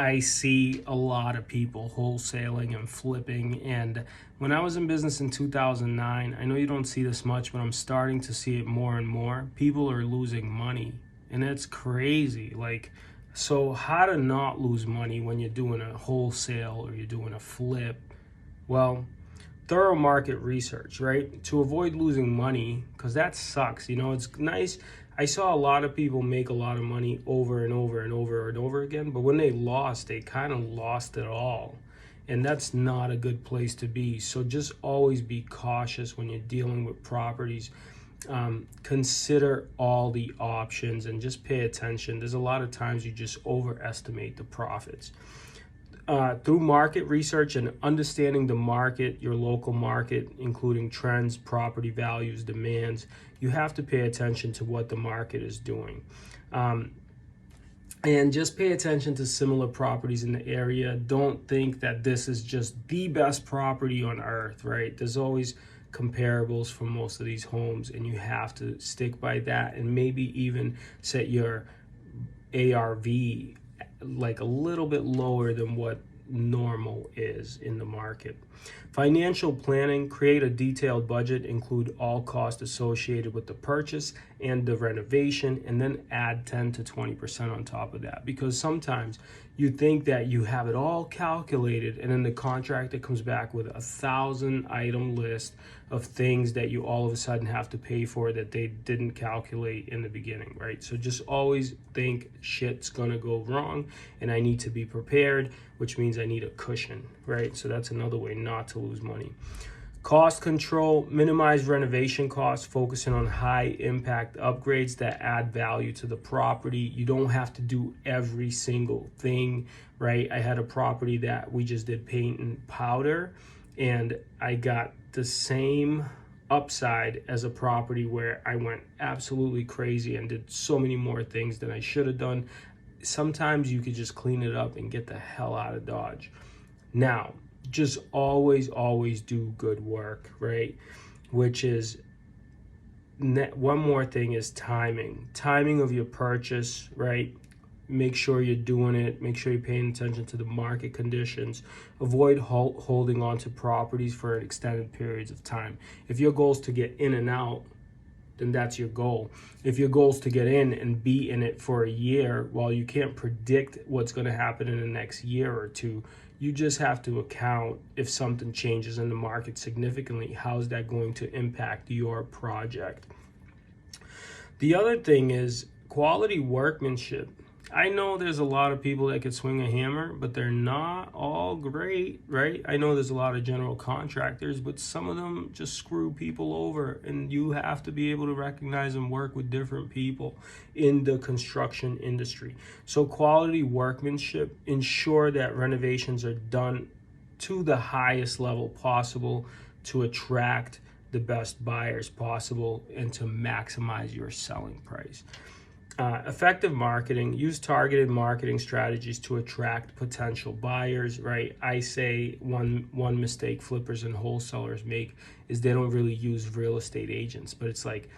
I see a lot of people wholesaling and flipping. And when I was in business in 2009, I know you don't see this much, but I'm starting to see it more and more. People are losing money, and it's crazy. Like, so how to not lose money when you're doing a wholesale or you're doing a flip? Well, thorough market research, right? To avoid losing money, because that sucks. You know, it's nice. I saw a lot of people make a lot of money over and over and over and over again, but when they lost, they kind of lost it all. And that's not a good place to be. So just always be cautious when you're dealing with properties. Consider all the options and just pay attention. There's a lot of times you just overestimate the profits. Through market research and understanding the market, your local market, including trends, property values, demands, you have to pay attention to what the market is doing. And just pay attention to similar properties in the area. Don't think that this is just the best property on earth, right? There's always comparables for most of these homes, and you have to stick by that, and maybe even set your ARV like a little bit lower than what normal is in the market. Financial planning, create a detailed budget, include all costs associated with the purchase and the renovation, and then add 10 to 20% on top of that. Because sometimes you think that you have it all calculated, and then the contractor comes back with 1,000 item list of things that you all of a sudden have to pay for that they didn't calculate in the beginning, right? So just always think shit's gonna go wrong and I need to be prepared, which means I need a cushion, right? So that's another way not to lose money. Cost control, minimize renovation costs, focusing on high impact upgrades that add value to the property. You don't have to do every single thing, right? I had a property that we just did paint and powder, and I got the same upside as a property where I went absolutely crazy and did so many more things than I should have done. Sometimes you could just clean it up and get the hell out of Dodge. Now, just always do good work, right? Which is, one more thing is timing of your purchase, right? Make sure you're doing it. Make sure you're paying attention to the market conditions. Avoid holding on to properties for extended periods of time. If your goal is to get in and out, then that's your goal. If your goal is to get in and be in it for a year, well, you can't predict what's going to happen in the next year or two. You just have to account if something changes in the market significantly, how's that going to impact your project? The other thing is quality workmanship. I know there's a lot of people that could swing a hammer, but they're not all great, right? I know there's a lot of general contractors, but some of them just screw people over, and you have to be able to recognize and work with different people in the construction industry. So quality workmanship, ensure that renovations are done to the highest level possible to attract the best buyers possible and to maximize your selling price. Effective marketing, use targeted marketing strategies to attract potential buyers, right? I say one mistake flippers and wholesalers make is they don't really use real estate agents. But it's like,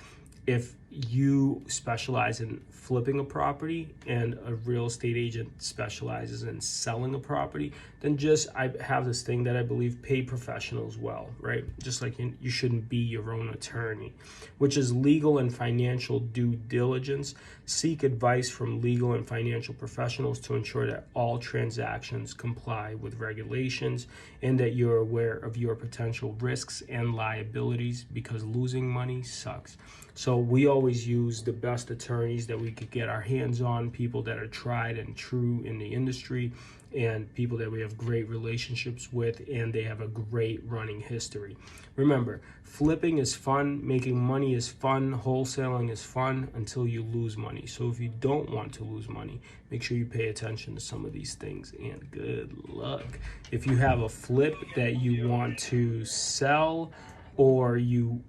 if you specialize in flipping a property and a real estate agent specializes in selling a property, then I have this thing that I believe pay professionals well, right? Just like you shouldn't be your own attorney, which is legal and financial due diligence. Seek advice from legal and financial professionals to ensure that all transactions comply with regulations and that you're aware of your potential risks and liabilities, because losing money sucks. So we always use the best attorneys that we could get our hands on, people that are tried and true in the industry, and people that we have great relationships with, and they have a great running history. Remember, flipping is fun, making money is fun, wholesaling is fun until you lose money. So if you don't want to lose money, make sure you pay attention to some of these things, and good luck. If you have a flip that you want to sell, or you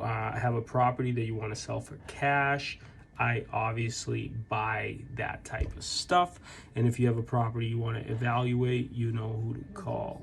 have a property that you want to sell for cash, I obviously buy that type of stuff. And if you have a property you want to evaluate, you know who to call.